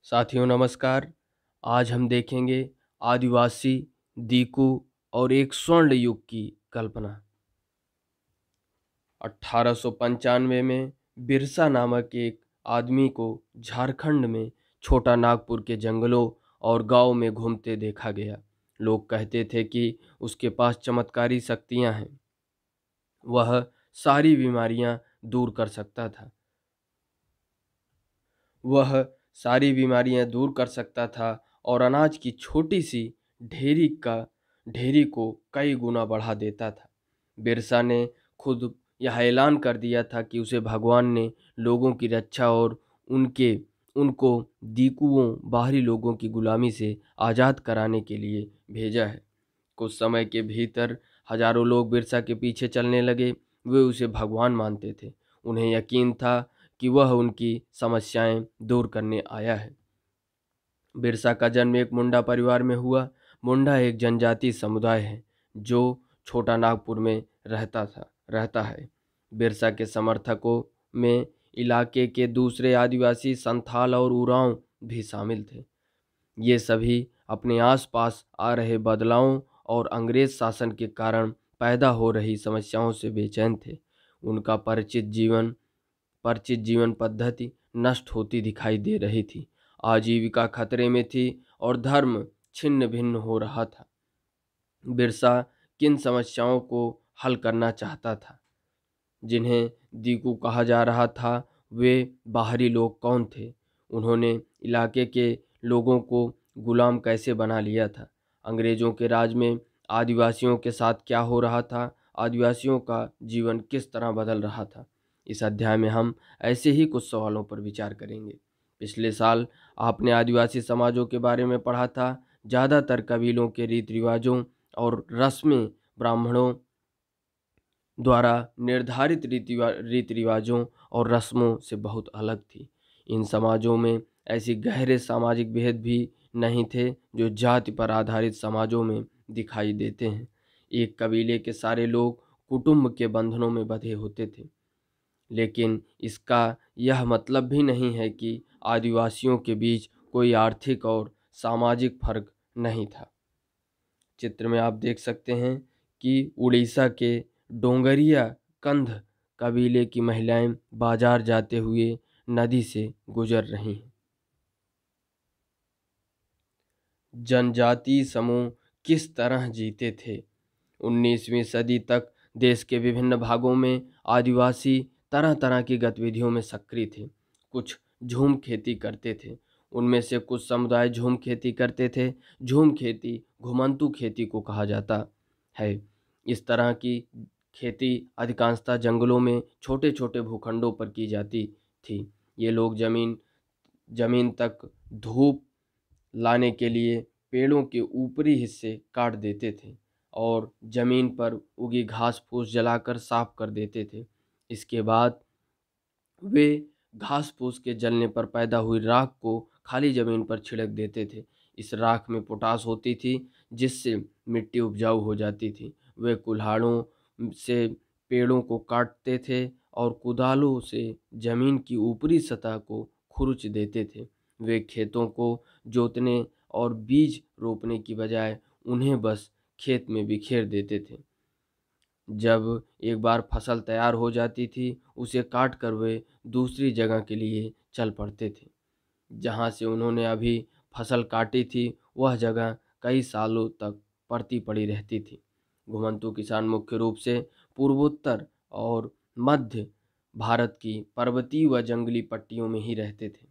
साथियों नमस्कार। आज हम देखेंगे आदिवासी, दीकू और एक स्वर्ण युग की कल्पना। 1895 में बिरसा नामक एक आदमी को झारखंड में छोटा नागपुर के जंगलों और गांव में घूमते देखा गया। लोग कहते थे कि उसके पास चमत्कारी शक्तियां हैं। वह सारी बीमारियां दूर कर सकता था। वह सारी बीमारियां दूर कर सकता था और अनाज की छोटी सी ढेरी का ढेरी को कई गुना बढ़ा देता था। बिरसा ने खुद यह ऐलान कर दिया था कि उसे भगवान ने लोगों की रक्षा और उनके उनको दीकुओं बाहरी लोगों की गुलामी से आज़ाद कराने के लिए भेजा है। कुछ समय के भीतर हजारों लोग बिरसा के पीछे चलने लगे। वे उसे भगवान मानते थे। उन्हें यकीन था कि वह उनकी समस्याएं दूर करने आया है। बिरसा का जन्म एक मुंडा परिवार में हुआ। मुंडा एक जनजातीय समुदाय है जो छोटा नागपुर में रहता है। बिरसा के समर्थकों में इलाके के दूसरे आदिवासी संथाल और उरांव भी शामिल थे। ये सभी अपने आसपास आ रहे बदलावों और अंग्रेज शासन के कारण पैदा हो रही समस्याओं से बेचैन थे। उनका परिचित जीवन पद्धति नष्ट होती दिखाई दे रही थी। आजीविका खतरे में थी और धर्म छिन्न भिन्न हो रहा था। बिरसा किन समस्याओं को हल करना चाहता था? जिन्हें दीकू कहा जा रहा था, वे बाहरी लोग कौन थे? उन्होंने इलाके के लोगों को गुलाम कैसे बना लिया था? अंग्रेजों के राज में आदिवासियों के साथ क्या हो रहा था? आदिवासियों का जीवन किस तरह बदल रहा था? इस अध्याय में हम ऐसे ही कुछ सवालों पर विचार करेंगे। पिछले साल आपने आदिवासी समाजों के बारे में पढ़ा था। ज़्यादातर कबीलों के रीति रिवाजों और रस्में ब्राह्मणों द्वारा निर्धारित रीति रिवाजों और रस्मों से बहुत अलग थी। इन समाजों में ऐसे गहरे सामाजिक भेद भी नहीं थे जो जाति पर आधारित समाजों में दिखाई देते हैं। एक कबीले के सारे लोग कुटुंब के बंधनों में बंधे होते थे, लेकिन इसका यह मतलब भी नहीं है कि आदिवासियों के बीच कोई आर्थिक और सामाजिक फर्क नहीं था। चित्र में आप देख सकते हैं कि उड़ीसा के डोंगरिया कंध कबीले की महिलाएं बाजार जाते हुए नदी से गुजर रही हैं। जनजातीय समूह किस तरह जीते थे? 19वीं सदी तक देश के विभिन्न भागों में आदिवासी तरह तरह की गतिविधियों में सक्रिय थे। कुछ झूम खेती करते थे। उनमें से कुछ समुदाय झूम खेती करते थे। झूम खेती घुमंतू खेती को कहा जाता है। इस तरह की खेती अधिकांशतः जंगलों में छोटे छोटे भूखंडों पर की जाती थी। ये लोग जमीन तक धूप लाने के लिए पेड़ों के ऊपरी हिस्से काट देते थे और जमीन पर उगी घास फूस जलाकर साफ कर देते थे। इसके बाद वे घास फूस के जलने पर पैदा हुई राख को खाली जमीन पर छिड़क देते थे। इस राख में पोटास होती थी जिससे मिट्टी उपजाऊ हो जाती थी। वे कुल्हाड़ों से पेड़ों को काटते थे और कुदालों से जमीन की ऊपरी सतह को खुरच देते थे। वे खेतों को जोतने और बीज रोपने की बजाय उन्हें बस खेत में बिखेर देते थे। जब एक बार फसल तैयार हो जाती थी, उसे काट कर वे दूसरी जगह के लिए चल पड़ते थे। जहाँ से उन्होंने अभी फसल काटी थी वह जगह कई सालों तक पड़ती पड़ी रहती थी। घुमंतू किसान मुख्य रूप से पूर्वोत्तर और मध्य भारत की पर्वतीय व जंगली पट्टियों में ही रहते थे।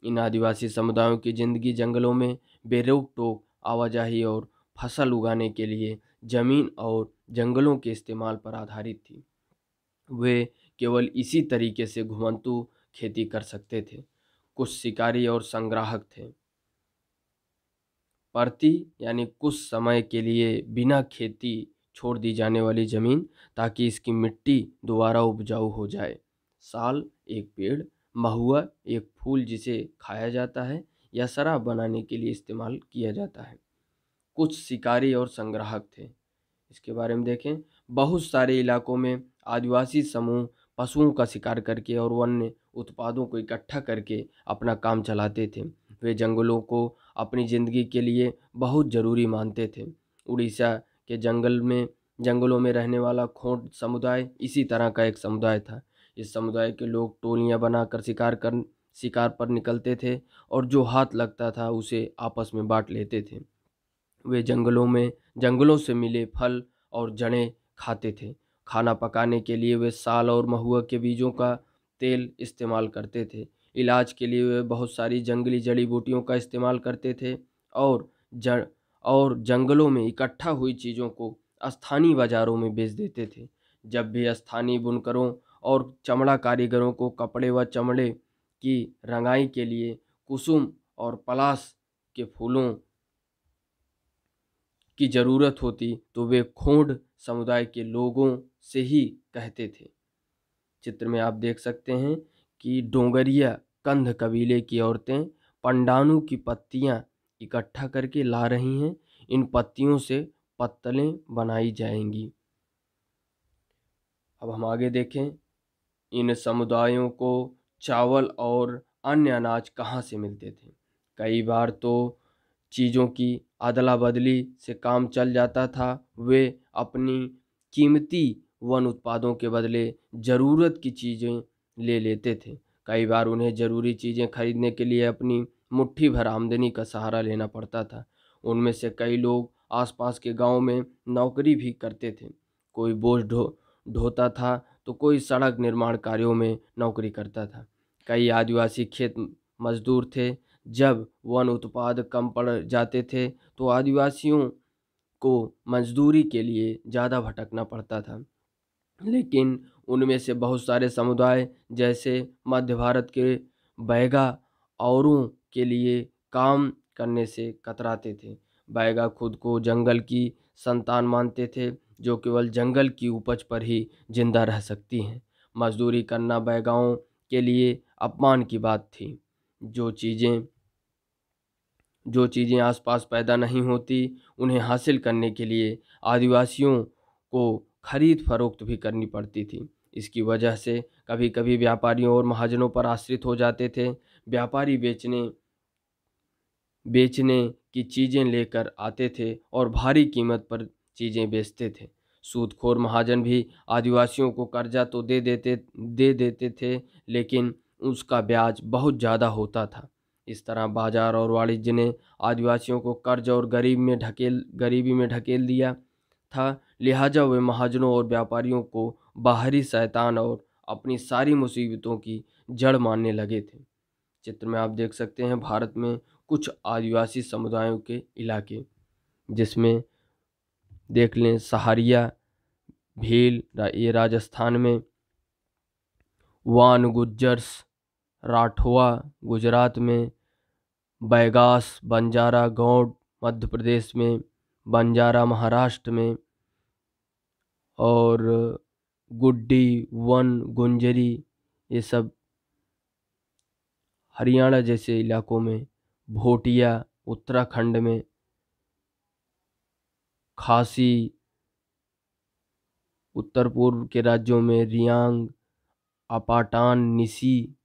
इन आदिवासी समुदायों की जिंदगी जंगलों में बेरोक टोक आवाजाही और फसल उगाने के लिए जमीन और जंगलों के इस्तेमाल पर आधारित थी। वे केवल इसी तरीके से घुमंतू खेती कर सकते थे। कुछ शिकारी और संग्राहक थे। परती यानी कुछ समय के लिए बिना खेती छोड़ दी जाने वाली जमीन ताकि इसकी मिट्टी दोबारा उपजाऊ हो जाए। साल एक पेड़, महुआ एक फूल जिसे खाया जाता है या शराब बनाने के लिए इस्तेमाल किया जाता है। कुछ शिकारी और संग्राहक थे। इसके बारे में देखें। बहुत सारे इलाकों में आदिवासी समूह पशुओं का शिकार करके और वन्य उत्पादों को इकट्ठा करके अपना काम चलाते थे। वे जंगलों को अपनी ज़िंदगी के लिए बहुत ज़रूरी मानते थे। उड़ीसा के जंगलों में रहने वाला खोंड समुदाय इसी तरह का एक समुदाय था। इस समुदाय के लोग टोलियां बनाकर शिकार पर निकलते थे और जो हाथ लगता था उसे आपस में बांट लेते थे। वे जंगलों से मिले फल और जड़ें खाते थे। खाना पकाने के लिए वे साल और महुआ के बीजों का तेल इस्तेमाल करते थे। इलाज के लिए वे बहुत सारी जंगली जड़ी बूटियों का इस्तेमाल करते थे और जड़ और जंगलों में इकट्ठा हुई चीज़ों को स्थानीय बाज़ारों में बेच देते थे। जब भी स्थानीय बुनकरों और चमड़ा कारीगरों को कपड़े व चमड़े की रंगाई के लिए कुसुम और पलाश के फूलों की ज़रूरत होती तो वे खोंड समुदाय के लोगों से ही कहते थे। चित्र में आप देख सकते हैं कि डोंगरिया कंध कबीले की औरतें पंडानू की पत्तियां इकट्ठा करके ला रही हैं। इन पत्तियों से पत्तलें बनाई जाएंगी। अब हम आगे देखें, इन समुदायों को चावल और अन्य अनाज कहाँ से मिलते थे। कई बार तो चीज़ों की अदला बदली से काम चल जाता था। वे अपनी कीमती वन उत्पादों के बदले ज़रूरत की चीज़ें ले लेते थे। कई बार उन्हें ज़रूरी चीज़ें खरीदने के लिए अपनी मुट्ठी भर आमदनी का सहारा लेना पड़ता था। उनमें से कई लोग आसपास के गांव में नौकरी भी करते थे। कोई बोझ ढोता था तो कोई सड़क निर्माण कार्यों में नौकरी करता था। कई आदिवासी खेत मजदूर थे। जब वन उत्पाद कम पड़ जाते थे तो आदिवासियों को मजदूरी के लिए ज़्यादा भटकना पड़ता था। लेकिन उनमें से बहुत सारे समुदाय जैसे मध्य भारत के बैगा औरों के लिए काम करने से कतराते थे। बैगा खुद को जंगल की संतान मानते थे जो केवल जंगल की उपज पर ही जिंदा रह सकती हैं। मजदूरी करना बैगाओं के लिए अपमान की बात थी। जो चीज़ें आसपास पैदा नहीं होती उन्हें हासिल करने के लिए आदिवासियों को खरीद फरोख्त भी करनी पड़ती थी। इसकी वजह से कभी कभी व्यापारियों और महाजनों पर आश्रित हो जाते थे। व्यापारी बेचने की चीज़ें लेकर आते थे और भारी कीमत पर चीज़ें बेचते थे। सूदखोर महाजन भी आदिवासियों को कर्जा तो दे देते थे, लेकिन उसका ब्याज बहुत ज़्यादा होता था। इस तरह बाजार और वाणिज्य ने आदिवासियों को कर्ज और गरीबी में ढकेल दिया था। लिहाजा वे महाजनों और व्यापारियों को बाहरी शैतान और अपनी सारी मुसीबतों की जड़ मानने लगे थे। चित्र में आप देख सकते हैं भारत में कुछ आदिवासी समुदायों के इलाके, जिसमें देख लें सहारिया भील ये राजस्थान में, वान गुज्जर्स राठवा गुजरात में, बैगास बंजारा गौड़ मध्य प्रदेश में, बंजारा महाराष्ट्र में और गुड्डी वन गुंजरी ये सब हरियाणा जैसे इलाकों में, भोटिया उत्तराखंड में, खासी उत्तर पूर्व के राज्यों में, रियांग अपाटान निसी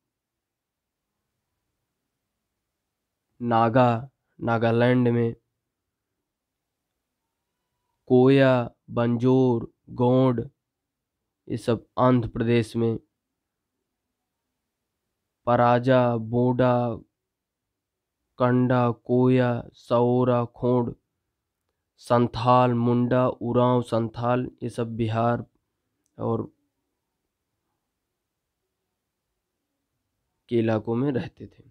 नागालैंड में, कोया बंजोर गोंड ये सब आंध्र प्रदेश में, पराजा बोडा कंडा कोया सओरा खोंड संथाल मुंडा उरांव संथाल ये सब बिहार और के इलाकों में रहते थे।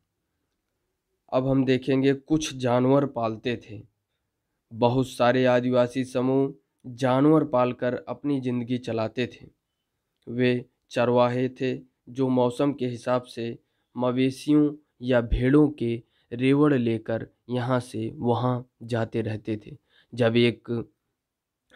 अब हम देखेंगे कुछ जानवर पालते थे। बहुत सारे आदिवासी समूह जानवर पालकर अपनी जिंदगी चलाते थे। वे चरवाहे थे जो मौसम के हिसाब से मवेशियों या भेड़ों के रेवड़ लेकर यहाँ से वहाँ जाते रहते थे। जब एक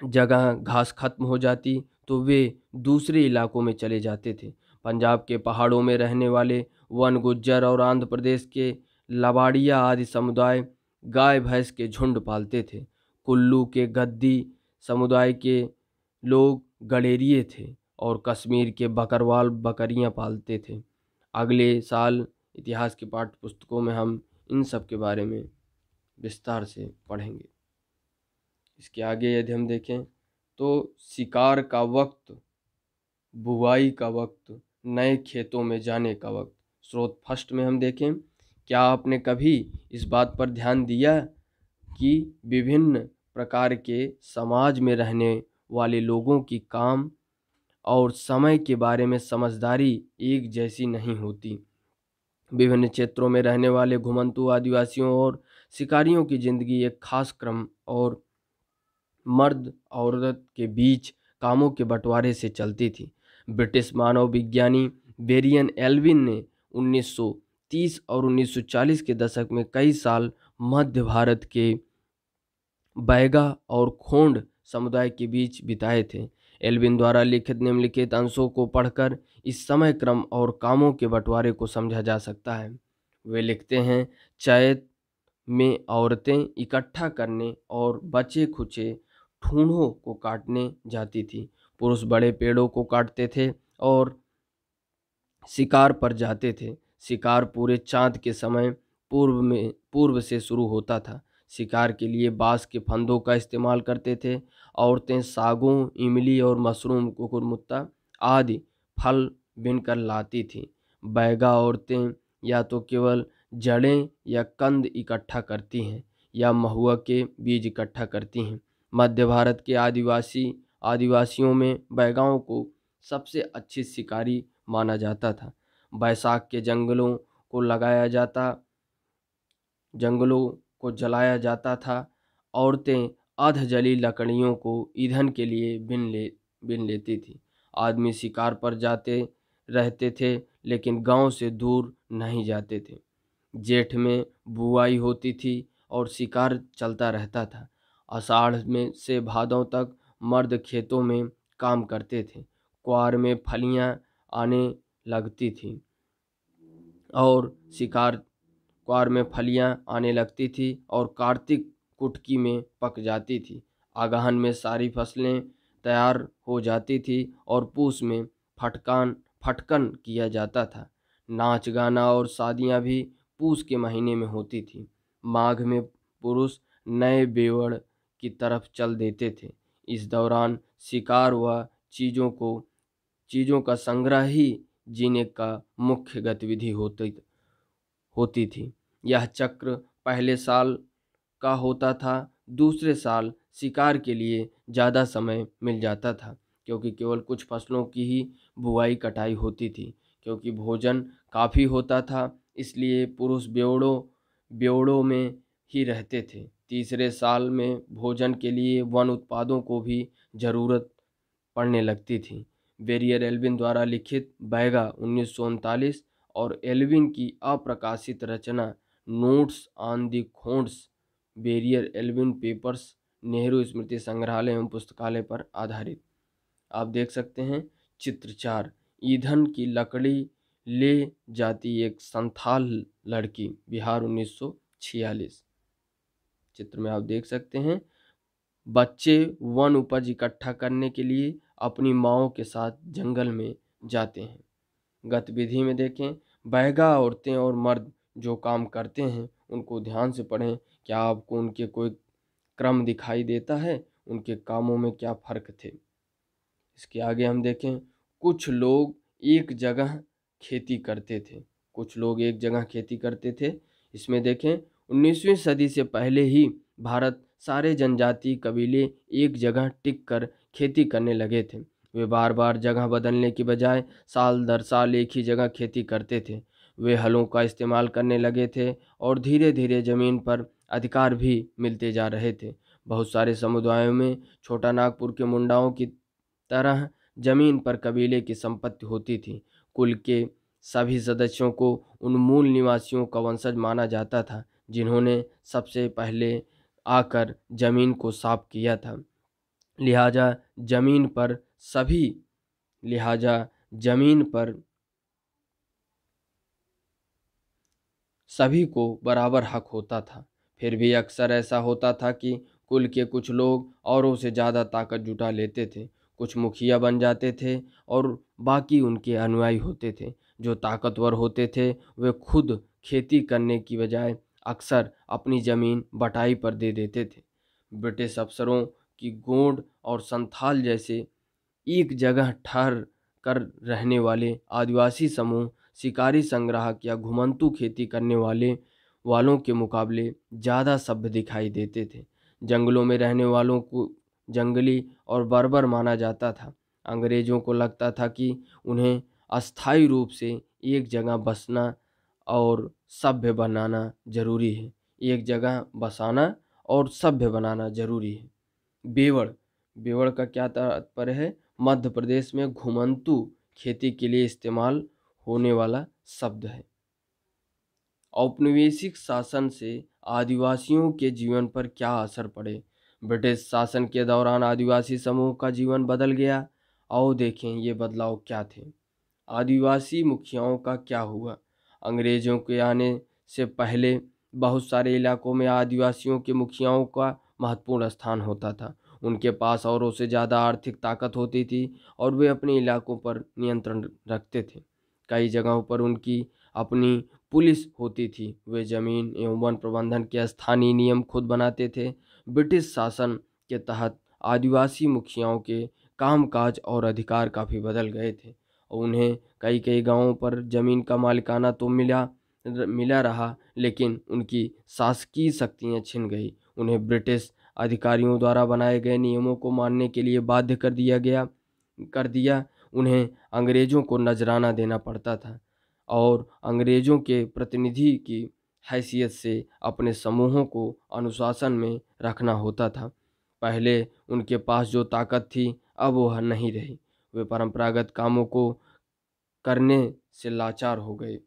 जगह घास खत्म हो जाती तो वे दूसरे इलाकों में चले जाते थे। पंजाब के पहाड़ों में रहने वाले वन गुज्जर और आंध्र प्रदेश के लबाड़िया आदि समुदाय गाय भैंस के झुंड पालते थे। कुल्लू के गद्दी समुदाय के लोग गडेरिए थे और कश्मीर के बकरवाल बकरियां पालते थे। अगले साल इतिहास की पाठ्य पुस्तकों में हम इन सब के बारे में विस्तार से पढ़ेंगे। इसके आगे यदि हम देखें तो शिकार का वक्त, बुवाई का वक्त, नए खेतों में जाने का वक्त। स्रोत फर्स्ट में हम देखें, क्या आपने कभी इस बात पर ध्यान दिया कि विभिन्न प्रकार के समाज में रहने वाले लोगों की काम और समय के बारे में समझदारी एक जैसी नहीं होती। विभिन्न क्षेत्रों में रहने वाले घुमंतू आदिवासियों और शिकारियों की जिंदगी एक खास क्रम और मर्द औरत के बीच कामों के बंटवारे से चलती थी। ब्रिटिश मानव विज्ञानी बेरियन एल्विन ने 1930 और 1940 के दशक में कई साल मध्य भारत के बैगा और खोंड समुदाय के बीच बिताए थे। एल्विन द्वारा लिखित निम्नलिखित अंशों को पढ़कर इस समय क्रम और कामों के बंटवारे को समझा जा सकता है। वे लिखते हैं, चैत में औरतें इकट्ठा करने और बचे खुचे ठूंठों को काटने जाती थी। पुरुष बड़े पेड़ों को काटते थे और शिकार पर जाते थे। शिकार पूरे चांद के समय पूर्व से शुरू होता था। शिकार के लिए बांस के फंदों का इस्तेमाल करते थे। औरतें सागों, इमली और मशरूम, कुकुरमुत्ता आदि फल बीनकर लाती थीं। बैगा औरतें या तो केवल जड़ें या कंद इकट्ठा करती हैं या महुआ के बीज इकट्ठा करती हैं। मध्य भारत के आदिवासियों में बैगाओं को सबसे अच्छी शिकारी माना जाता था। बैसाख के जंगलों को जलाया जाता था। औरतें अध जली लकड़ियों को ईंधन के लिए बिन लेती थी। आदमी शिकार पर जाते रहते थे लेकिन गांव से दूर नहीं जाते थे। जेठ में बुआई होती थी और शिकार चलता रहता था। आषाढ़ में से भादों तक मर्द खेतों में काम करते थे। क्वार में फलियां आने लगती थी और क्वार में फलियां आने लगती थी और कार्तिक कुटकी में पक जाती थी। आगहन में सारी फसलें तैयार हो जाती थी और पूस में फटकन किया जाता था। नाच गाना और शादियां भी पूस के महीने में होती थी। माघ में पुरुष नए बेवड़ की तरफ चल देते थे। इस दौरान शिकार व चीज़ों का संग्रह ही जीने का मुख्य गतिविधि होती थी। यह चक्र पहले साल का होता था। दूसरे साल शिकार के लिए ज़्यादा समय मिल जाता था क्योंकि केवल कुछ फसलों की ही बुआई कटाई होती थी। क्योंकि भोजन काफ़ी होता था इसलिए पुरुष बेवड़ों में ही रहते थे। तीसरे साल में भोजन के लिए वन उत्पादों को भी ज़रूरत पड़ने लगती थी। बेरियर एल्विन द्वारा लिखित बैगा 1939 और एल्विन की अप्रकाशित रचना notes on the Khonds, Verrier Elwin papers, Nehru स्मृति संग्रहालय एवं पुस्तकालय पर आधारित। आप देख सकते हैं चित्र 4, ईंधन की लकड़ी ले जाती एक संथाल लड़की, बिहार 1946। चित्र में आप देख सकते हैं बच्चे वन उपज इकट्ठा करने के लिए अपनी माओं के साथ जंगल में जाते हैं। गतिविधि में देखें, बैगा औरतें और मर्द जो काम करते हैं उनको ध्यान से पढ़ें। क्या आपको उनके कोई क्रम दिखाई देता है? उनके कामों में क्या फ़र्क थे? इसके आगे हम देखें, कुछ लोग एक जगह खेती करते थे। इसमें देखें 19वीं सदी से पहले ही भारत सारे जनजातीय कबीले एक जगह टिक कर खेती करने लगे थे। वे बार बार जगह बदलने की बजाय साल दर साल एक ही जगह खेती करते थे। वे हलों का इस्तेमाल करने लगे थे और धीरे धीरे ज़मीन पर अधिकार भी मिलते जा रहे थे। बहुत सारे समुदायों में छोटा नागपुर के मुंडाओं की तरह जमीन पर कबीले की संपत्ति होती थी। कुल के सभी सदस्यों को उन मूल निवासियों का वंशज माना जाता था जिन्होंने सबसे पहले आकर जमीन को साफ किया था। लिहाजा जमीन पर सभी को बराबर हक होता था। फिर भी अक्सर ऐसा होता था कि कुल के कुछ लोग औरों से ज़्यादा ताकत जुटा लेते थे। कुछ मुखिया बन जाते थे और बाकी उनके अनुयायी होते थे। जो ताकतवर होते थे वे खुद खेती करने की बजाय अक्सर अपनी ज़मीन बटाई पर दे देते थे। ब्रिटिश अफसरों की गोंड और संथाल जैसे एक जगह ठहर कर रहने वाले आदिवासी समूह शिकारी संग्राहक या घुमंतू खेती करने वालों के मुकाबले ज़्यादा सभ्य दिखाई देते थे। जंगलों में रहने वालों को जंगली और बर्बर माना जाता था। अंग्रेज़ों को लगता था कि उन्हें अस्थायी रूप से एक जगह बसना और सभ्य बनाना जरूरी है। एक जगह बसाना और सभ्य बनाना जरूरी है। बेवड़ बेवड़ का क्या तात्पर्य है? मध्य प्रदेश में घुमंतू खेती के लिए इस्तेमाल होने वाला शब्द है। औपनिवेशिक शासन से आदिवासियों के जीवन पर क्या असर पड़े? ब्रिटिश शासन के दौरान आदिवासी समूह का जीवन बदल गया। आओ देखें ये बदलाव क्या थे। आदिवासी मुखियाओं का क्या हुआ? अंग्रेजों के आने से पहले बहुत सारे इलाकों में आदिवासियों के मुखियाओं का महत्वपूर्ण स्थान होता था। उनके पास औरों से ज़्यादा आर्थिक ताकत होती थी और वे अपने इलाकों पर नियंत्रण रखते थे। कई जगहों पर उनकी अपनी पुलिस होती थी। वे जमीन एवं वन प्रबंधन के स्थानीय नियम खुद बनाते थे। ब्रिटिश शासन के तहत आदिवासी मुखियाओं के कामकाज और अधिकार काफ़ी बदल गए थे और उन्हें कई कई गांवों पर ज़मीन का मालिकाना तो मिला रहा, लेकिन उनकी शासकीय शक्तियां छिन गई। उन्हें ब्रिटिश अधिकारियों द्वारा बनाए गए नियमों को मानने के लिए बाध्य कर दिया। उन्हें अंग्रेज़ों को नजराना देना पड़ता था और अंग्रेज़ों के प्रतिनिधि की हैसियत से अपने समूहों को अनुशासन में रखना होता था। पहले उनके पास जो ताकत थी अब वह नहीं रही। वे परंपरागत कामों को करने से लाचार हो गए।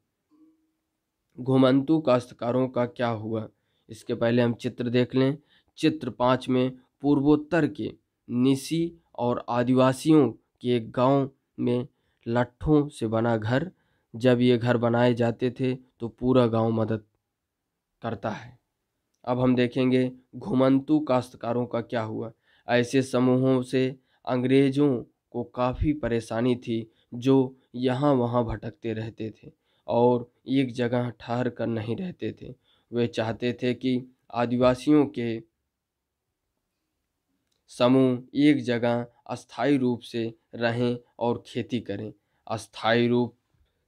घुमंतू काश्तकारों का क्या हुआ? इसके पहले हम चित्र देख लें। चित्र 5 में पूर्वोत्तर के निसी और आदिवासियों के एक गांव में लट्ठों से बना घर। जब ये घर बनाए जाते थे तो पूरा गांव मदद करता है। अब हम देखेंगे घुमंतू काश्तकारों का क्या हुआ। ऐसे समूहों से अंग्रेजों को काफ़ी परेशानी थी, जो यहाँ वहाँ भटकते रहते थे और एक जगह ठहर कर नहीं रहते थे। वे चाहते थे कि आदिवासियों के समूह एक जगह अस्थायी रूप से रहें और खेती करें। अस्थायी रूप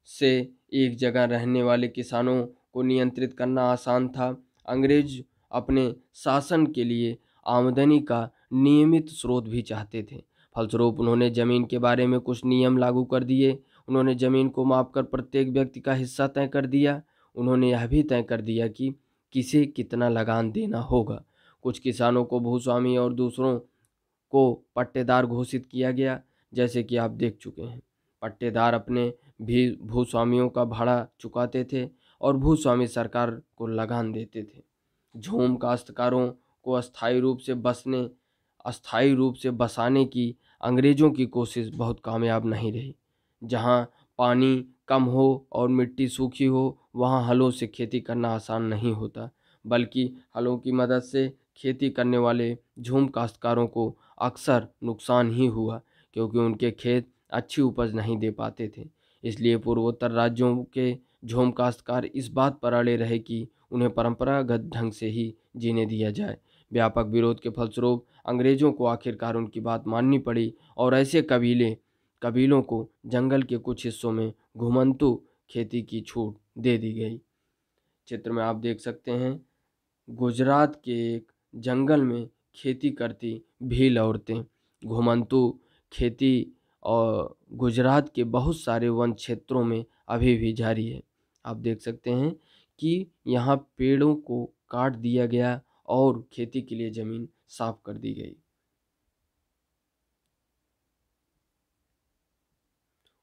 से एक जगह रहने वाले किसानों को नियंत्रित करना आसान था। अंग्रेज अपने शासन के लिए आमदनी का नियमित स्रोत भी चाहते थे। फलस्वरूप उन्होंने जमीन के बारे में कुछ नियम लागू कर दिए। उन्होंने जमीन को मापकर प्रत्येक व्यक्ति का हिस्सा तय कर दिया। उन्होंने यह भी तय कर दिया कि किसे कितना लगान देना होगा। कुछ किसानों को भूस्वामी और दूसरों को पट्टेदार घोषित किया गया। जैसे कि आप देख चुके हैं, पट्टेदार अपने भी भूस्वामियों का भाड़ा चुकाते थे और भूस्वामी सरकार को लगान देते थे। झूम काश्तकारों को अस्थायी रूप से बसाने की अंग्रेज़ों की कोशिश बहुत कामयाब नहीं रही। जहां पानी कम हो और मिट्टी सूखी हो वहां हलों से खेती करना आसान नहीं होता, बल्कि हलों की मदद से खेती करने वाले झूम काश्तकारों को अक्सर नुकसान ही हुआ, क्योंकि उनके खेत अच्छी उपज नहीं दे पाते थे। इसलिए पूर्वोत्तर राज्यों के झूम काश्तकार इस बात पर अड़े रहे कि उन्हें परंपरागत ढंग से ही जीने दिया जाए। व्यापक विरोध के फलस्वरूप अंग्रेजों को आखिरकार उनकी बात माननी पड़ी और ऐसे कबीलों को जंगल के कुछ हिस्सों में घुमंतू खेती की छूट दे दी गई। चित्र में आप देख सकते हैं, गुजरात के एक जंगल में खेती करती भील औरतें। घुमंतू खेती और गुजरात के बहुत सारे वन क्षेत्रों में अभी भी जारी है। आप देख सकते हैं कि यहाँ पेड़ों को काट दिया गया और खेती के लिए ज़मीन साफ कर दी गई।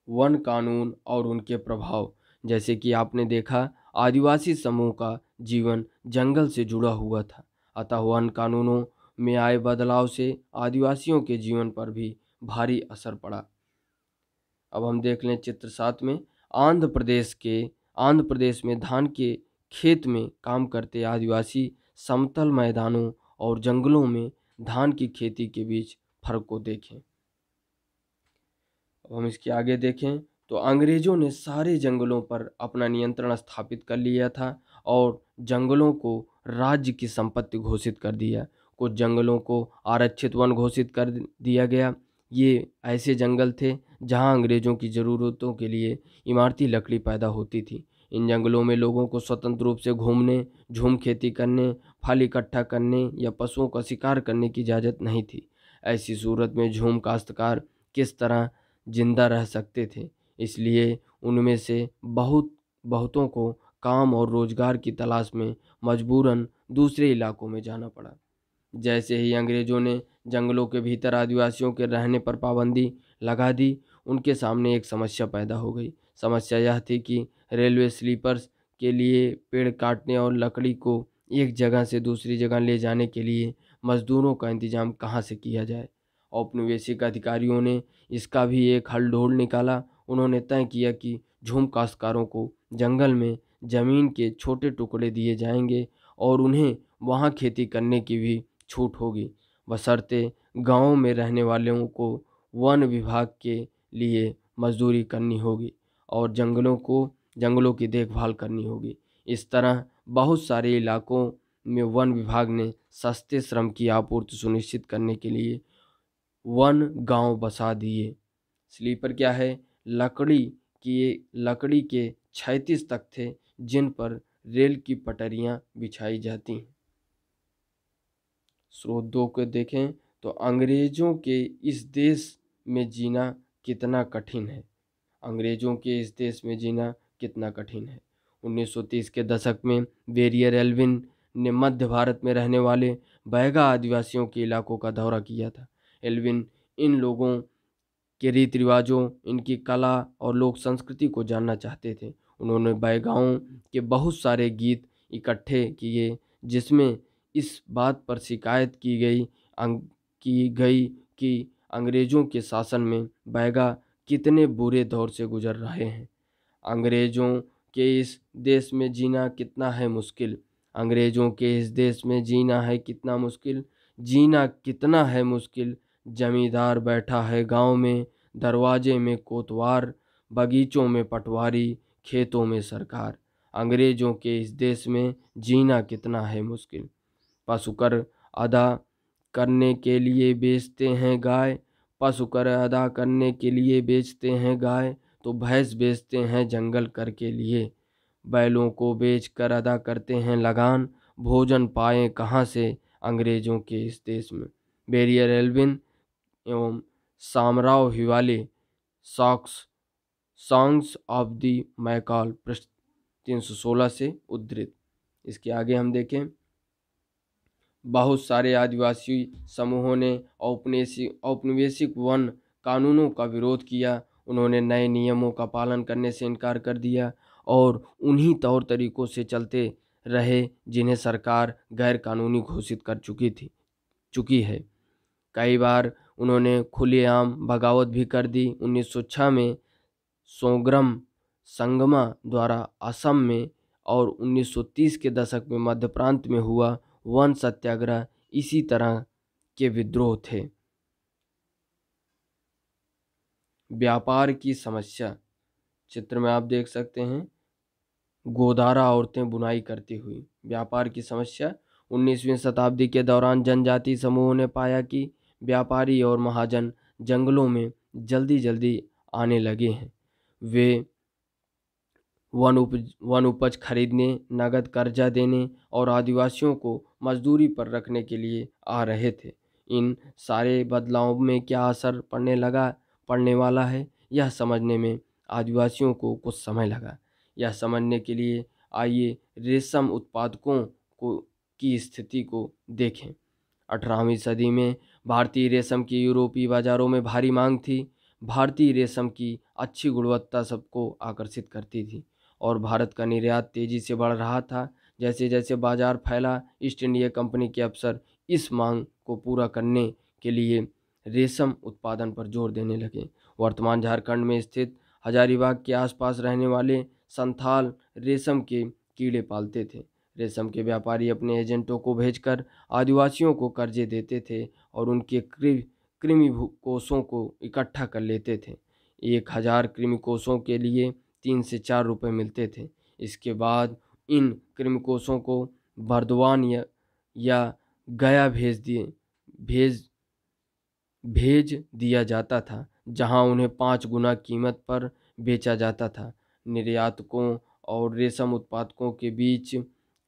वन कानून और उनके प्रभाव। जैसे कि आपने देखा, आदिवासी समूह का जीवन जंगल से जुड़ा हुआ था, अतः वन कानूनों में आए बदलाव से आदिवासियों के जीवन पर भी भारी असर पड़ा। अब हम देख लें चित्र 7 में। आंध्र प्रदेश में धान के खेत में काम करते आदिवासी समतल मैदानों और जंगलों में धान की खेती के बीच फर्क को देखें। अब हम इसके आगे देखें तो अंग्रेजों ने सारे जंगलों पर अपना नियंत्रण स्थापित कर लिया था और जंगलों को राज्य की संपत्ति घोषित कर दिया। कुछ जंगलों को आरक्षित वन घोषित कर दिया गया। ये ऐसे जंगल थे जहां अंग्रेजों की ज़रूरतों के लिए इमारती लकड़ी पैदा होती थी। इन जंगलों में लोगों को स्वतंत्र रूप से घूमने, झूम खेती करने, फल इकट्ठा करने या पशुओं का शिकार करने की इजाज़त नहीं थी। ऐसी सूरत में झूम काश्तकार किस तरह जिंदा रह सकते थे? इसलिए उनमें से बहुतों को काम और रोजगार की तलाश में मजबूरन दूसरे इलाकों में जाना पड़ा। जैसे ही अंग्रेजों ने जंगलों के भीतर आदिवासियों के रहने पर पाबंदी लगा दी, उनके सामने एक समस्या पैदा हो गई। समस्या यह थी कि रेलवे स्लीपर्स के लिए पेड़ काटने और लकड़ी को एक जगह से दूसरी जगह ले जाने के लिए मजदूरों का इंतजाम कहाँ से किया जाए। औपनिवेशिक अधिकारियों ने इसका भी एक हल ढूंढ निकाला। उन्होंने तय किया कि झूम काश्तकारों को जंगल में जमीन के छोटे टुकड़े दिए जाएंगे और उन्हें वहां खेती करने की भी छूट होगी, बशर्ते गांव में रहने वालों को वन विभाग के लिए मजदूरी करनी होगी और जंगलों की देखभाल करनी होगी। इस तरह बहुत सारे इलाकों में वन विभाग ने सस्ते श्रम की आपूर्ति सुनिश्चित करने के लिए वन गांव बसा दिए। स्लीपर क्या है? लकड़ी के 36 तख्त थे जिन पर रेल की पटरियां बिछाई जाती हैं। स्रोत 2 को देखें तो अंग्रेजों के इस देश में जीना कितना कठिन है। अंग्रेजों के इस देश में जीना कितना कठिन है। 1930 के दशक में बैरियर एल्विन ने मध्य भारत में रहने वाले बैगा आदिवासियों के इलाकों का दौरा किया था। एल्विन इन लोगों के रीति रिवाजों, इनकी कला और लोक संस्कृति को जानना चाहते थे। उन्होंने बैगाओं के बहुत सारे गीत इकट्ठे किए जिसमें इस बात पर शिकायत की गई कि अंग्रेजों के शासन में बैगा कितने बुरे दौर से गुजर रहे हैं। अंग्रेजों के इस देश में जीना कितना है मुश्किल। अंग्रेजों के इस देश में जीना है कितना मुश्किल। जीना कितना है मुश्किल। जमींदार बैठा है गांव में, दरवाजे में कोतवार, बगीचों में पटवारी, खेतों में सरकार। अंग्रेजों के इस देश में जीना कितना है मुश्किल। पशु कर अदा करने के लिए बेचते हैं गाय, पशु कर अदा करने के लिए बेचते हैं गाय, तो भैंस बेचते हैं जंगल कर के लिए। बैलों को बेच कर अदा करते हैं लगान, भोजन पाएं कहाँ से अंग्रेजों के इस देश में। बैरियर एल्विन एवं Shamrao Hivale songs of the Maikal पृष्ठ 316 से उद्धृत। इसके आगे हम देखें, बहुत सारे आदिवासी समूहों ने औपनिवेशिक वन कानूनों का विरोध किया। उन्होंने नए नियमों का पालन करने से इनकार कर दिया और उन्हीं तौर तरीकों से चलते रहे जिन्हें सरकार गैर कानूनी घोषित कर चुकी है। कई बार उन्होंने खुलेआम बगावत भी कर दी। 1906 में सोग्रम संगमा द्वारा असम में और 1930 के दशक में मध्य प्रांत में हुआ वन सत्याग्रह इसी तरह के विद्रोह थे। व्यापार की समस्या चित्र में आप देख सकते हैं, गोदारा औरतें बुनाई करती हुई। व्यापार की समस्या 19वीं शताब्दी के दौरान जनजाति समूहों ने पाया कि व्यापारी और महाजन जंगलों में जल्दी जल्दी आने लगे हैं। वे वन उपज खरीदने, नगद कर्जा देने और आदिवासियों को मजदूरी पर रखने के लिए आ रहे थे। इन सारे बदलावों में क्या असर पड़ने वाला है, यह समझने में आदिवासियों को कुछ समय लगा। यह समझने के लिए आइए रेशम उत्पादकों की स्थिति को देखें। 18वीं सदी में भारतीय रेशम की यूरोपीय बाजारों में भारी मांग थी। भारतीय रेशम की अच्छी गुणवत्ता सबको आकर्षित करती थी और भारत का निर्यात तेजी से बढ़ रहा था। जैसे जैसे बाजार फैला, ईस्ट इंडिया कंपनी के अफसर इस मांग को पूरा करने के लिए रेशम उत्पादन पर जोर देने लगे। वर्तमान झारखंड में स्थित हजारीबाग के आसपास रहने वाले संथाल रेशम के कीड़े पालते थे। रेशम के व्यापारी अपने एजेंटों को भेजकर आदिवासियों को कर्जे देते थे और उनके कृमि कोषों को इकट्ठा कर लेते थे। 1000 कृमि कोषों के लिए 3 से 4 रुपए मिलते थे। इसके बाद इन कृमिकोशों को बर्दवान या गया भेज दिया जाता था, जहां उन्हें 5 गुना कीमत पर बेचा जाता था। निर्यातकों और रेशम उत्पादकों के बीच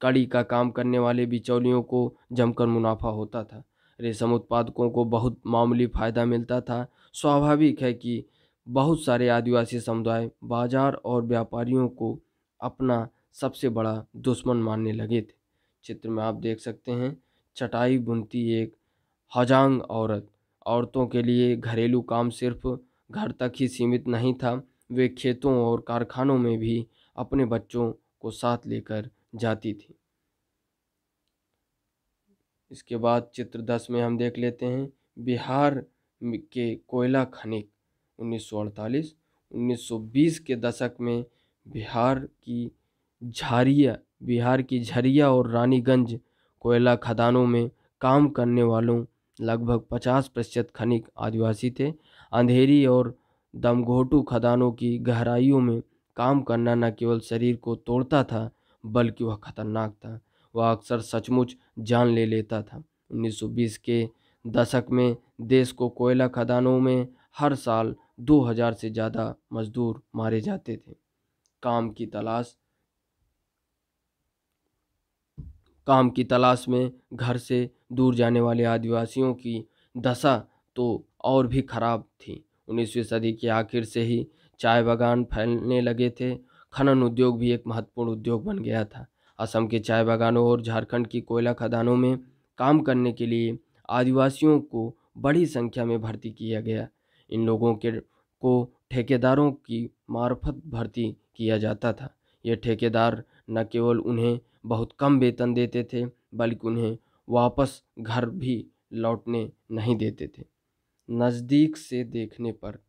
कड़ी का काम करने वाले बिचौलियों को जमकर मुनाफा होता था। रेशम उत्पादकों को बहुत मामूली फायदा मिलता था। स्वाभाविक है कि बहुत सारे आदिवासी समुदाय बाजार और व्यापारियों को अपना सबसे बड़ा दुश्मन मानने लगे थे। चित्र में आप देख सकते हैं, चटाई बुनती एक हजांग औरतों के लिए घरेलू काम सिर्फ घर तक ही सीमित नहीं था, वे खेतों और कारखानों में भी अपने बच्चों को साथ लेकर जाती थी। इसके बाद चित्र 10 में हम देख लेते हैं, बिहार के कोयला खनिक 1948। 1920 के दशक में बिहार की बिहार की झरिया और रानीगंज कोयला खदानों में काम करने वालों लगभग 50% खनिक आदिवासी थे। अंधेरी और दमघोटू खदानों की गहराइयों में काम करना न केवल शरीर को तोड़ता था, बल्कि वह खतरनाक था। वह अक्सर सचमुच जान ले लेता था। 1920 के दशक में देश को कोयला खदानों में हर साल 2000 से ज़्यादा मजदूर मारे जाते थे। काम की तलाश में घर से दूर जाने वाले आदिवासियों की दशा तो और भी खराब थी। 19वीं सदी के आखिर से ही चाय बागान फैलने लगे थे। खनन उद्योग भी एक महत्वपूर्ण उद्योग बन गया था। असम के चाय बागानों और झारखंड की कोयला खदानों में काम करने के लिए आदिवासियों को बड़ी संख्या में भर्ती किया गया। इन लोगों को ठेकेदारों की मार्फत भर्ती किया जाता था। ये ठेकेदार न केवल उन्हें बहुत कम वेतन देते थे, बल्कि उन्हें वापस घर भी लौटने नहीं देते थे। नज़दीक से देखने पर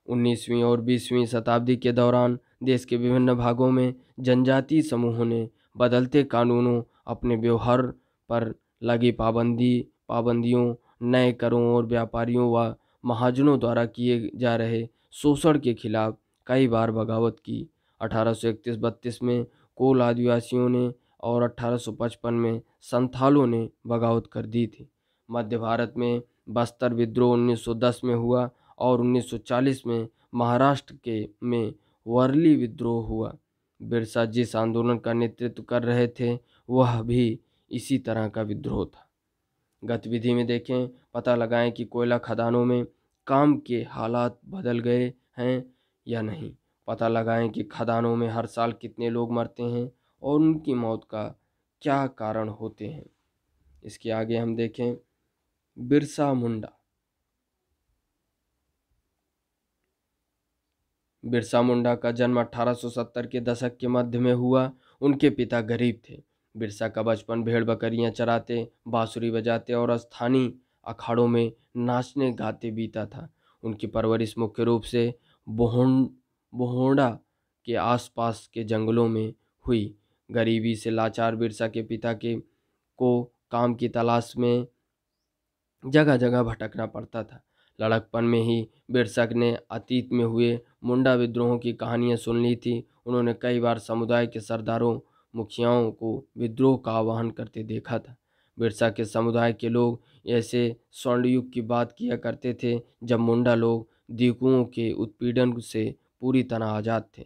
19वीं और 20वीं शताब्दी के दौरान देश के विभिन्न भागों में जनजातीय समूहों ने बदलते कानूनों, अपने व्यवहार पर लगी पाबंदियों, नए करों और व्यापारियों व महाजनों द्वारा किए जा रहे शोषण के खिलाफ कई बार बगावत की। 1831-32 में कोल आदिवासियों ने और 1855 में संथालों ने बगावत कर दी थी। मध्य भारत में बस्तर विद्रोह 1910 में हुआ और 1940 में महाराष्ट्र में वर्ली विद्रोह हुआ। बिरसा जिस आंदोलन का नेतृत्व कर रहे थे, वह भी इसी तरह का विद्रोह था। गतिविधि में देखें, पता लगाएं कि कोयला खदानों में काम के हालात बदल गए हैं या नहीं। पता लगाएं कि खदानों में हर साल कितने लोग मरते हैं और उनकी मौत का क्या कारण होते हैं। इसके आगे हम देखें, बिरसा मुंडा का जन्म 1870 के दशक के मध्य में हुआ। उनके पिता गरीब थे। बिरसा का बचपन भेड़ बकरियां चराते, बांसुरी बजाते और स्थानीय अखाड़ों में नाचने गाते बीता था। उनकी परवरिश मुख्य रूप से बोहोंडा के आसपास के जंगलों में हुई। गरीबी से लाचार बिरसा के पिता को काम की तलाश में जगह जगह भटकना पड़ता था। लड़कपन में ही बिरसा ने अतीत में हुए मुंडा विद्रोहों की कहानियां सुन ली थी। उन्होंने कई बार समुदाय के सरदारों, मुखियाओं को विद्रोह का आह्वान करते देखा था। बिरसा के समुदाय के लोग ऐसे स्वर्ण युग की बात किया करते थे जब मुंडा लोग दीकुओं के उत्पीड़न से पूरी तरह आज़ाद थे।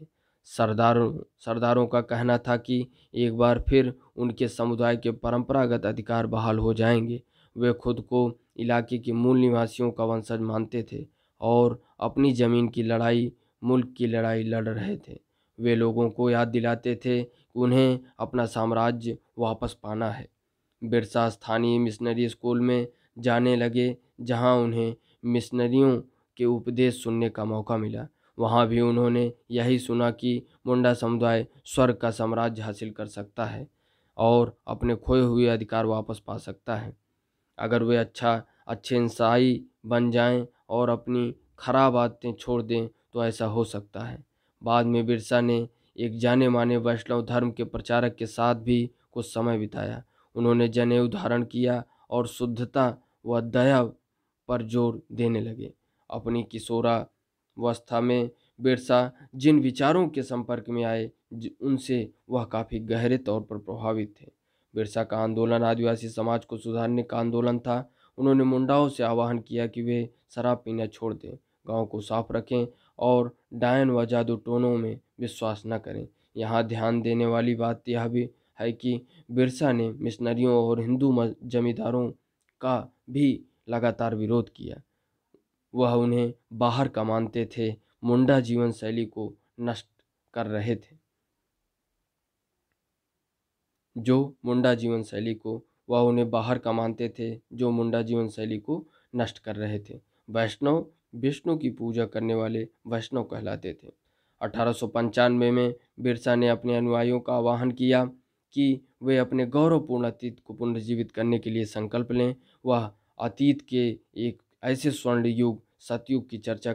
सरदारों का कहना था कि एक बार फिर उनके समुदाय के परंपरागत अधिकार बहाल हो जाएंगे। वे खुद को इलाके के मूल निवासियों का वंशज मानते थे और अपनी ज़मीन की लड़ाई, मुल्क की लड़ाई लड़ रहे थे। वे लोगों को याद दिलाते थे कि उन्हें अपना साम्राज्य वापस पाना है। बिरसा स्थानीय मिशनरी स्कूल में जाने लगे, जहां उन्हें मिशनरियों के उपदेश सुनने का मौका मिला। वहां भी उन्होंने यही सुना कि मुंडा समुदाय स्वर्ग का साम्राज्य हासिल कर सकता है और अपने खोए हुए अधिकार वापस पा सकता है, अगर वे अच्छे इंसाई बन जाएं और अपनी खराब आदतें छोड़ दें तो ऐसा हो सकता है। बाद में बिरसा ने एक जाने माने वैष्णव धर्म के प्रचारक के साथ भी कुछ समय बिताया। उन्होंने जनेऊ धारण किया और शुद्धता व दया पर जोर देने लगे। अपनी किशोरावस्था में बिरसा जिन विचारों के संपर्क में आए, उनसे वह काफ़ी गहरे तौर पर प्रभावित थे। बिरसा का आंदोलन आदिवासी समाज को सुधारने का आंदोलन था। उन्होंने मुंडाओं से आह्वान किया कि वे शराब पीना छोड़ दें, गांव को साफ रखें और डायन व जादू टोनों में विश्वास न करें। यहाँ ध्यान देने वाली बात यह भी है कि बिरसा ने मिशनरियों और हिंदू जमींदारों का भी लगातार विरोध किया। वह उन्हें बाहर का मानते थे, मुंडा जीवन शैली को नष्ट कर रहे थे। जो मुंडा जीवन शैली को वह उन्हें बाहर का मानते थे, जो मुंडा जीवन शैली को नष्ट कर रहे थे। वैष्णव विष्णु की पूजा करने वाले वैष्णव कहलाते थे। 1895 में बिरसा ने अपने अनुयायियों का आह्वान किया कि वे अपने गौरवपूर्ण अतीत को पुनर्जीवित करने के लिए संकल्प लें। वह अतीत के एक ऐसे स्वर्ण युग सतयुग की चर्चा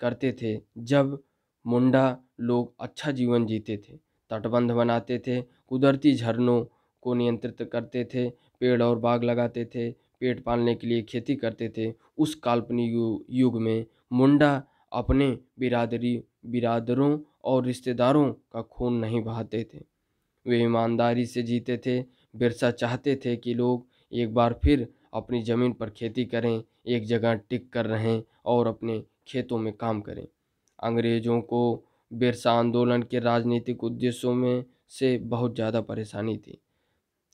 करते थे जब मुंडा लोग अच्छा जीवन जीते थे, तटबंध बनाते थे, कुदरती झरनों को नियंत्रित करते थे, पेड़ और बाग लगाते थे, पेट पालने के लिए खेती करते थे। उस काल्पनिक युग में मुंडा अपने बिरादरों और रिश्तेदारों का खून नहीं बहाते थे, वे ईमानदारी से जीते थे। बिरसा चाहते थे कि लोग एक बार फिर अपनी ज़मीन पर खेती करें, एक जगह टिक कर रहें और अपने खेतों में काम करें। अंग्रेज़ों को बिरसा आंदोलन के राजनीतिक उद्देश्यों में से बहुत ज़्यादा परेशानी थी।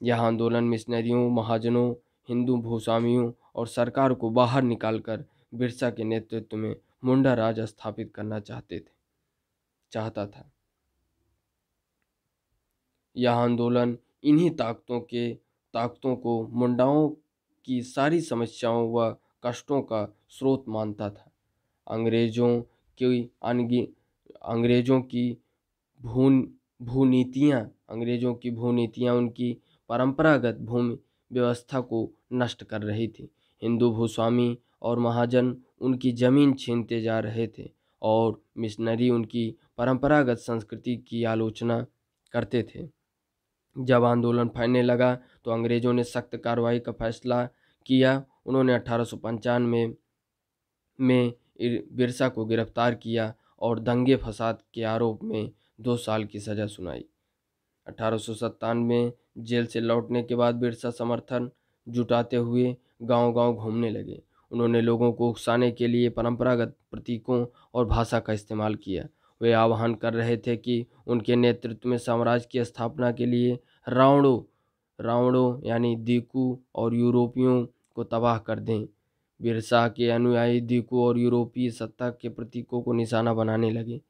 यह आंदोलन मिशनरियों, महाजनों, हिंदू भूस्वामियों और सरकार को बाहर निकालकर बिरसा के नेतृत्व में मुंडा राज स्थापित करना चाहता था। यह आंदोलन इन्हीं ताकतों को मुंडाओं की सारी समस्याओं व कष्टों का स्रोत मानता था। अंग्रेजों अंग्रेजों की भूनीतियाँ उनकी परंपरागत भूमि व्यवस्था को नष्ट कर रही थी। हिंदू भूस्वामी और महाजन उनकी जमीन छीनते जा रहे थे और मिशनरी उनकी परंपरागत संस्कृति की आलोचना करते थे। जब आंदोलन फैलने लगा तो अंग्रेजों ने सख्त कार्रवाई का फैसला किया। उन्होंने 1895 में बिरसा को गिरफ्तार किया और दंगे फसाद के आरोप में 2 साल की सज़ा सुनाई। 1897 में जेल से लौटने के बाद बिरसा समर्थन जुटाते हुए गांव-गांव घूमने लगे। उन्होंने लोगों को उकसाने के लिए परंपरागत प्रतीकों और भाषा का इस्तेमाल किया। वे आह्वान कर रहे थे कि उनके नेतृत्व में साम्राज्य की स्थापना के लिए रावणों यानी दीकू और यूरोपियों को तबाह कर दें। बिरसा के अनुयायी दीकू और यूरोपीय सत्ता के प्रतीकों को निशाना बनाने लगे।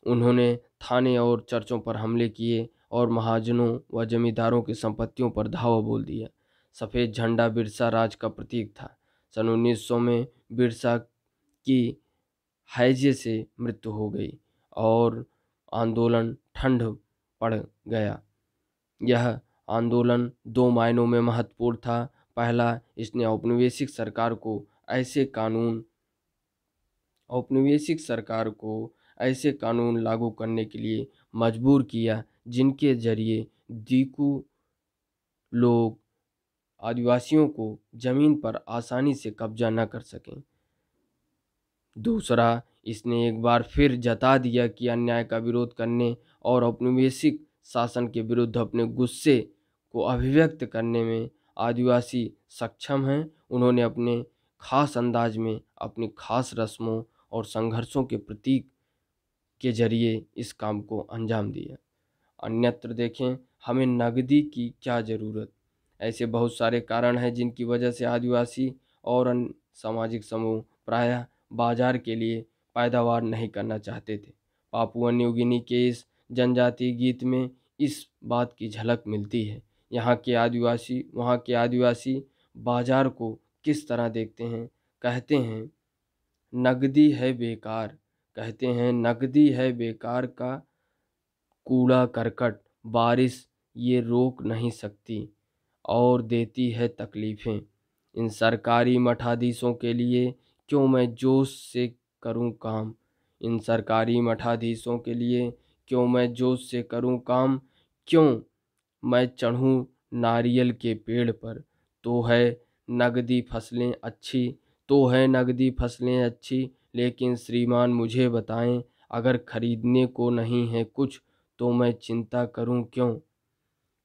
उन्होंने थाने और चर्चों पर हमले किए और महाजनों व जमींदारों की संपत्तियों पर धावा बोल दिया। सफ़ेद झंडा बिरसा राज का प्रतीक था। सन 1900 में बिरसा की हैजे से मृत्यु हो गई और आंदोलन ठंड पड़ गया। यह आंदोलन 2 मायनों में महत्वपूर्ण था। पहला, इसने औपनिवेशिक सरकार को ऐसे कानून लागू करने के लिए मजबूर किया जिनके जरिए दीकू लोग आदिवासियों को जमीन पर आसानी से कब्जा न कर सकें। दूसरा, इसने एक बार फिर जता दिया कि अन्याय का विरोध करने और औपनिवेशिक शासन के विरुद्ध अपने गुस्से को अभिव्यक्त करने में आदिवासी सक्षम हैं। उन्होंने अपने खास अंदाज में अपनी खास रस्मों और संघर्षों के प्रतीक के जरिए इस काम को अंजाम दिया। अन्यत्र देखें, हमें नगदी की क्या ज़रूरत। ऐसे बहुत सारे कारण हैं जिनकी वजह से आदिवासी और अन्य सामाजिक समूह प्रायः बाजार के लिए पैदावार नहीं करना चाहते थे। पापुआ न्यू गिनी के इस जनजातीय गीत में इस बात की झलक मिलती है। वहाँ के आदिवासी बाजार को किस तरह देखते हैं। कहते हैं नगदी है बेकार का कूड़ा करकट, बारिश ये रोक नहीं सकती और देती है तकलीफ़ें। इन सरकारी मठाधीशों के लिए क्यों मैं जोश से करूं काम। इन सरकारी मठाधीशों के लिए क्यों मैं जोश से करूं काम। क्यों मैं चढ़ूं नारियल के पेड़ पर। तो है नगदी फसलें अच्छी लेकिन श्रीमान मुझे बताएं अगर खरीदने को नहीं है कुछ तो मैं चिंता करूं क्यों।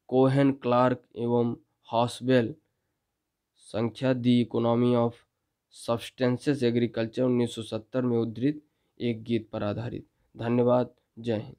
कोहेन क्लार्क एवं हॉस्वेल, संख्या दी इकोनॉमी ऑफ सब्सटेंसेस एग्रीकल्चर 1970 में उद्धृत एक गीत पर आधारित। धन्यवाद। जय हिंद।